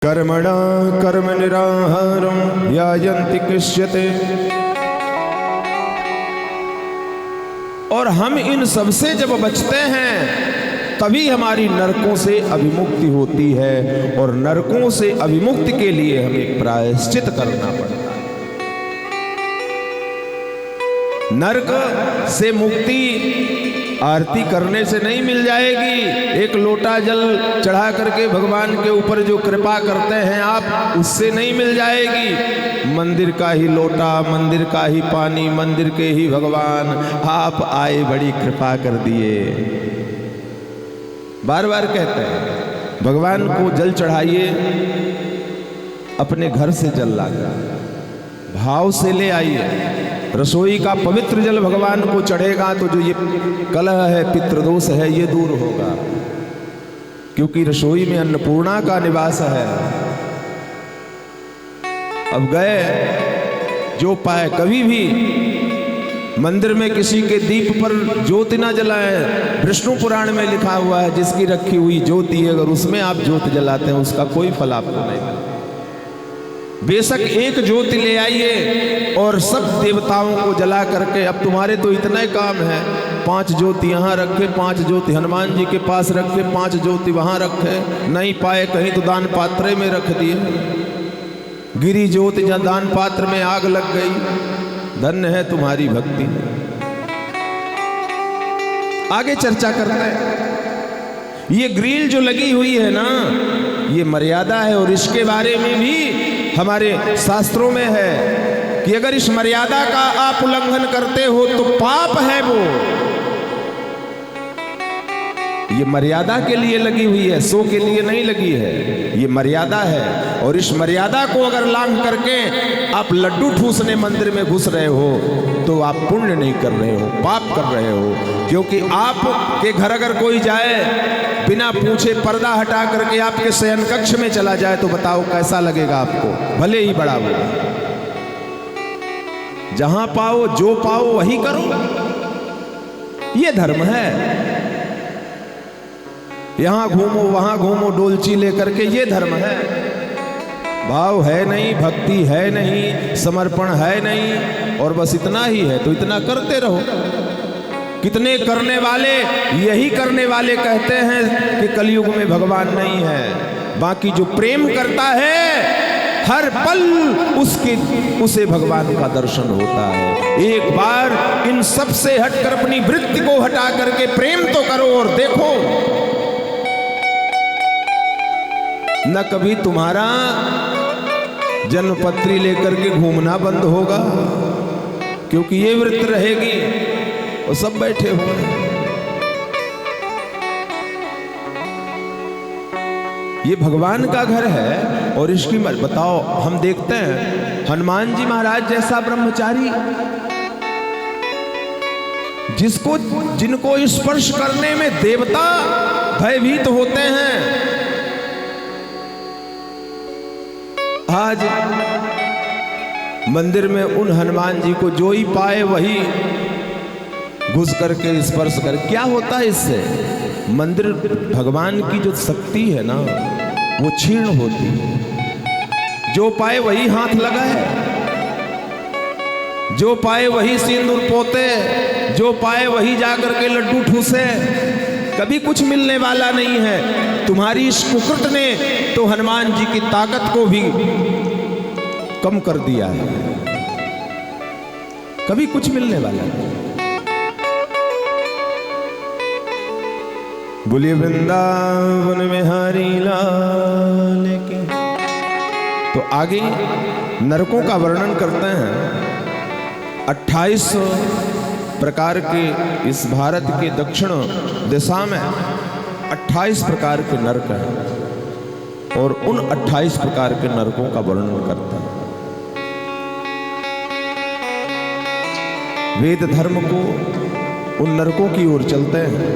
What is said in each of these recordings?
कर्मणा कर्म निराहारं यायन्ति कृष्यते। और हम इन सबसे जब बचते हैं तभी हमारी नरकों से अभिमुक्ति होती है, और नरकों से अभिमुक्ति के लिए हमें प्रायश्चित करना पड़ता है। नरक से मुक्ति आरती करने से नहीं मिल जाएगी। एक लोटा जल चढ़ा करके भगवान के ऊपर जो कृपा करते हैं आप, उससे नहीं मिल जाएगी। मंदिर का ही लोटा, मंदिर का ही पानी, मंदिर के ही भगवान, आप आए बड़ी कृपा कर दिए। बार बार कहते हैं भगवान को जल चढ़ाइए, अपने घर से जल लाकर भाव से ले आइए। रसोई का पवित्र जल भगवान को चढ़ेगा तो जो ये कलह है, पितृदोष है, ये दूर होगा, क्योंकि रसोई में अन्नपूर्णा का निवास है। अब गए जो पाए, कभी भी मंदिर में किसी के दीप पर ज्योति ना जलाएं। विष्णु पुराण में लिखा हुआ है जिसकी रखी हुई ज्योति, अगर उसमें आप ज्योति जलाते हैं उसका कोई फल आपको नहीं मिलता। बेशक एक ज्योति ले आइए और सब देवताओं को जला करके, अब तुम्हारे तो इतना ही काम है, 5 ज्योति यहाँ रखे, 5 ज्योति हनुमान जी के पास रखे, 5 ज्योति वहाँ रखे, नहीं पाए कहीं तो दान पात्र में रख दिए। गिरी ज्योति जहाँ दान पात्र में आग लग गई। धन्य है तुम्हारी भक्ति। आगे चर्चा करते हैं। ये ग्रिल जो लगी हुई है ना, ये मर्यादा है, और इसके बारे में भी हमारे शास्त्रों में है कि अगर इस मर्यादा का आप उल्लंघन करते हो तो पाप है वो। ये मर्यादा के लिए लगी हुई है, सो के लिए नहीं लगी है। ये मर्यादा है, और इस मर्यादा को अगर लांघ करके आप लड्डू ठूसने मंदिर में घुस रहे हो तो आप पुण्य नहीं कर रहे हो, पाप कर रहे हो। क्योंकि आप के घर अगर कोई जाए बिना पूछे, पर्दा हटा करके आपके शयन कक्ष में चला जाए तो बताओ कैसा लगेगा आपको, भले ही बड़ा हो। जहां पाओ जो पाओ वही करो, ये धर्म है। यहां घूमो वहां घूमो डोलची लेकर के, ये धर्म है। भाव है नहीं, भक्ति है नहीं, समर्पण है नहीं, और बस इतना ही है तो इतना करते रहो। कितने करने वाले, यही करने वाले कहते हैं कि कलयुग में भगवान नहीं है। बाकी जो प्रेम करता है हर पल उसे भगवान का दर्शन होता है। एक बार इन सब से हटकर अपनी वृत्ति को हटा करके प्रेम तो करो, और देखो न कभी तुम्हारा जन्मपत्री लेकर के घूमना बंद होगा, क्योंकि ये वृत्ति रहेगी और सब बैठे हुए हैं। ये भगवान का घर है, और इसकी बताओ, हम देखते हैं हनुमान जी महाराज जैसा ब्रह्मचारी जिनको स्पर्श करने में देवता भयभीत होते हैं, आज मंदिर में उन हनुमान जी को जो ही पाए वही घुस करके स्पर्श कर। क्या होता है इससे? मंदिर भगवान की जो शक्ति है ना वो क्षीण होती है। जो पाए वही हाथ लगाए, जो पाए वही सिंदूर पोते, जो पाए वही जाकर के लड्डू ठूसे। कभी कुछ मिलने वाला नहीं है। तुम्हारी इस कुकृत ने तो हनुमान जी की ताकत को भी कम कर दिया है। कभी कुछ मिलने वाला नहीं। बोलिए वृंदावन में हरि लाल की। तो आगे नरकों का वर्णन करते हैं। 28 प्रकार के इस भारत के दक्षिण दिशा में 28 प्रकार के नरक हैं, और उन 28 प्रकार के नरकों का वर्णन करता है। वेद धर्म को उन नरकों की ओर चलते हैं।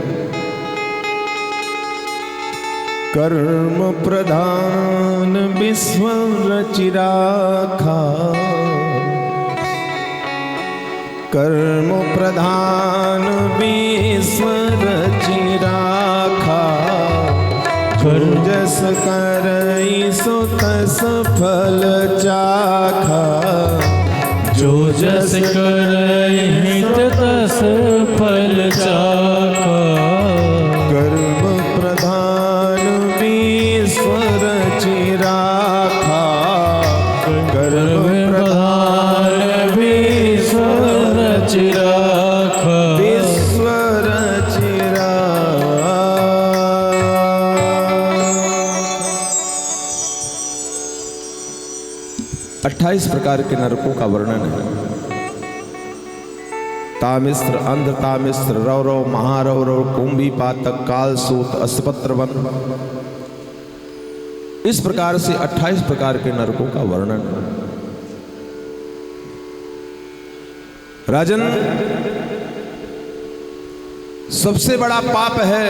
कर्म प्रधान विश्व रचि राखा, कर्म प्रधान विश्व रचि राखा, जस कर करई सो तस फल चाखा। जो जस करहि तस फल चाखा। कर्म प्रधान ईश्वर चिराखा। कर्म प्रधान ईश्वर चिराखा। ईश्वर चिराखा। 28 प्रकार के नरकों का वर्णन है। तामिस्त्र, अंध तामिस्त्र, रौरव, महारौरव, कुंभी पातक, कालसूत, अस्पत्रवन, इस प्रकार से 28 प्रकार के नरकों का वर्णन है। राजन, सबसे बड़ा पाप है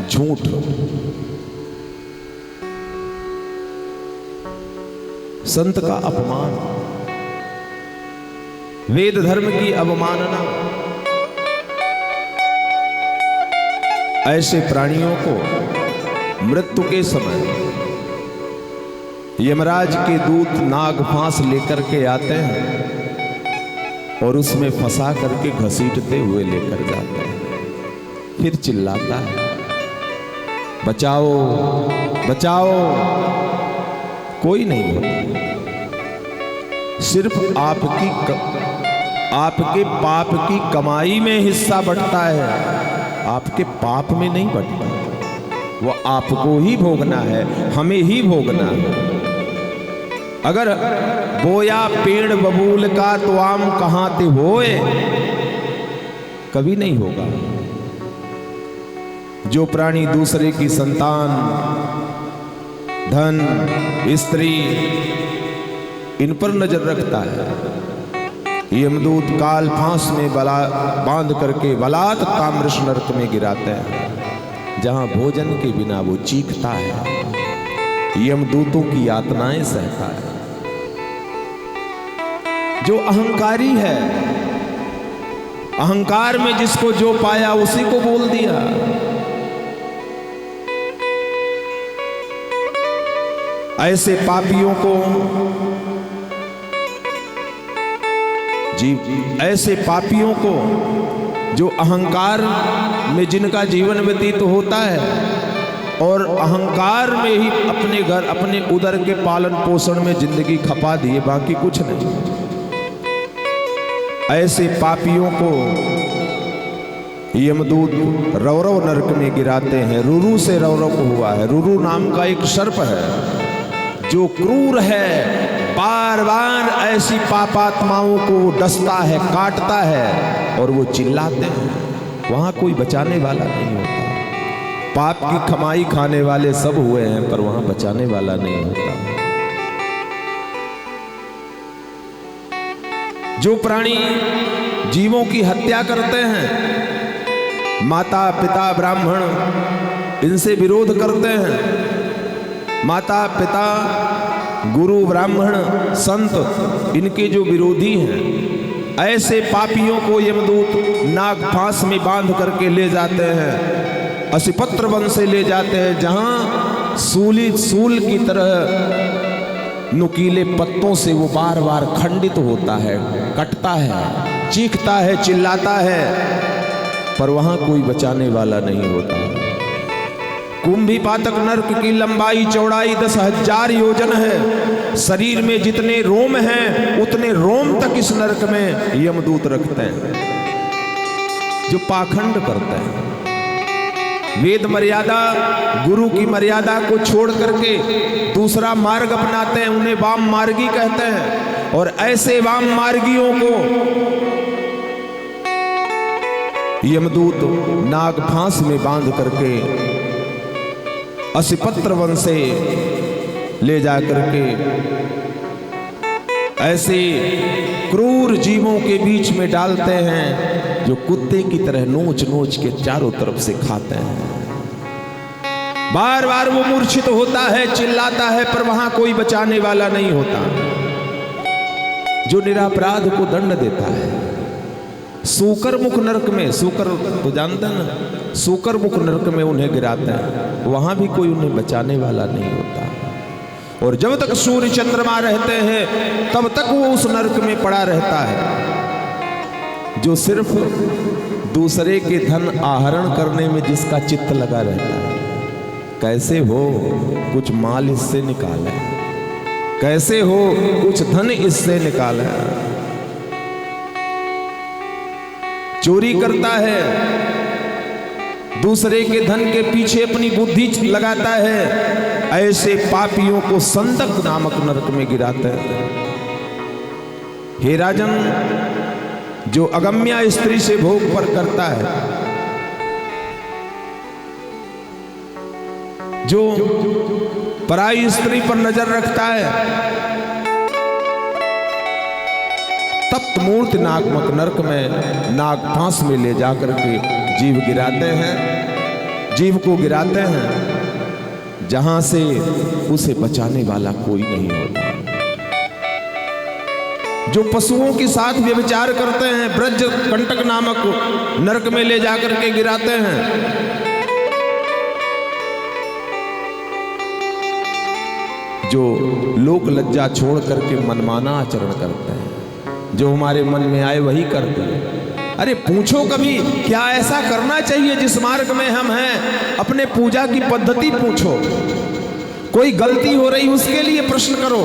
झूठ। संत का अपमान, वेद धर्म की अवमानना, ऐसे प्राणियों को मृत्यु के समय यमराज के दूत नाग फांस लेकर के आते हैं और उसमें फंसा करके घसीटते हुए लेकर जाते हैं। फिर चिल्लाता है, बचाओ बचाओ। कोई नहीं होता। सिर्फ आपके पाप की कमाई में हिस्सा बंटता है, आपके पाप में नहीं बंटता। वो आपको ही भोगना है, हमें ही भोगना है। अगर बोया पेड़ बबूल का तो आम कहाँ ते होए, कभी नहीं होगा। जो प्राणी दूसरे की संतान, धन, स्त्री, इन पर नजर रखता है, यमदूत काल फांस में बांध करके बलात् ताम्रश नरक में गिराते हैं, जहां भोजन के बिना वो चीखता है, यमदूतों की यातनाएं सहता है। जो अहंकारी है, अहंकार में जिसको जो पाया उसी को बोल दिया। ऐसे पापियों को ऐसे पापियों को जो अहंकार में जिनका जीवन व्यतीत होता है और अहंकार में ही अपने घर, अपने उदर के पालन पोषण में जिंदगी खपा दिए, बाकी कुछ नहीं। ऐसे पापियों को यमदूत रौरव नरक में गिराते हैं। रुरु से रौरव को हुआ है। रुरु नाम का एक सर्प है जो क्रूर है, बार बार ऐसी पापात्माओं को डसता है, काटता है और वो चिल्लाते हैं। वहां कोई बचाने वाला नहीं होता। पाप की कमाई खाने वाले सब हुए हैं, पर वहां बचाने वाला नहीं होता। जो प्राणी जीवों की हत्या करते हैं, माता पिता ब्राह्मण इनसे विरोध करते हैं, माता पिता गुरु ब्राह्मण संत इनके जो विरोधी हैं, ऐसे पापियों को यमदूत नाग फांस में बांध करके ले जाते हैं, असिपत्र वन से ले जाते हैं, जहां सूल की तरह नुकीले पत्तों से वो बार बार खंडित होता है, कटता है, चीखता है, चिल्लाता है, पर वहां कोई बचाने वाला नहीं होता। कुंभी पातक नरक की लंबाई चौड़ाई 10,000 योजन है। शरीर में जितने रोम हैं उतने रोम तक इस नरक में यमदूत रखते हैं, जो पाखंड करते हैं। वेद मर्यादा, गुरु की मर्यादा को छोड़ करके दूसरा मार्ग अपनाते हैं, उन्हें वाम मार्गी कहते हैं। और ऐसे वाम मार्गियों को यमदूत नाग फांस में बांध करके असिपत्र वन से ले जाकर के ऐसे क्रूर जीवों के बीच में डालते हैं, जो कुत्ते की तरह नोच नोच के चारों तरफ से खाते हैं। बार बार वो मूर्छित होता है, चिल्लाता है, पर वहां कोई बचाने वाला नहीं होता। जो निरापराध को दंड देता है, सूकर मुख नरक में, सूकर तो जानते हैं ना, सूकर मुख नरक में उन्हें गिराते हैं, वहां भी कोई उन्हें बचाने वाला नहीं होता। और जब तक सूर्य चंद्रमा रहते हैं तब तक वो उस नरक में पड़ा रहता है। जो सिर्फ दूसरे के धन आहरण करने में जिसका चित्त लगा रहता है, कैसे हो कुछ माल इससे निकाले, कैसे हो कुछ धन इससे निकाले। चोरी करता है, दूसरे के धन के पीछे अपनी बुद्धि लगाता है, ऐसे पापियों को संदक नामक नरक में गिराते हैं। हे राजन, जो अगम्या स्त्री से भोग पर करता है, जो पराई स्त्री पर नजर रखता है, तप्त मूर्ति नागमक नरक में नाग फांस में ले जाकर के जीव गिराते हैं, जीव को गिराते हैं, जहां से उसे बचाने वाला कोई नहीं होता। जो पशुओं के साथ व्यभिचार करते हैं, ब्रज कंटक नामक नरक में ले जाकर के गिराते हैं। जो लोक लज्जा छोड़ करके मनमाना आचरण करते हैं, जो हमारे मन में आए वही करते हैं। अरे पूछो कभी, क्या ऐसा करना चाहिए जिस मार्ग में हम हैं? अपने पूजा की पद्धति पूछो। कोई गलती हो रही उसके लिए प्रश्न करो।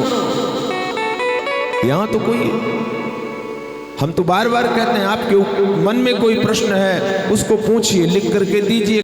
यहां तो कोई, हम तो बार बार कहते हैं आपके मन में कोई प्रश्न है उसको पूछिए, लिख करके दीजिए।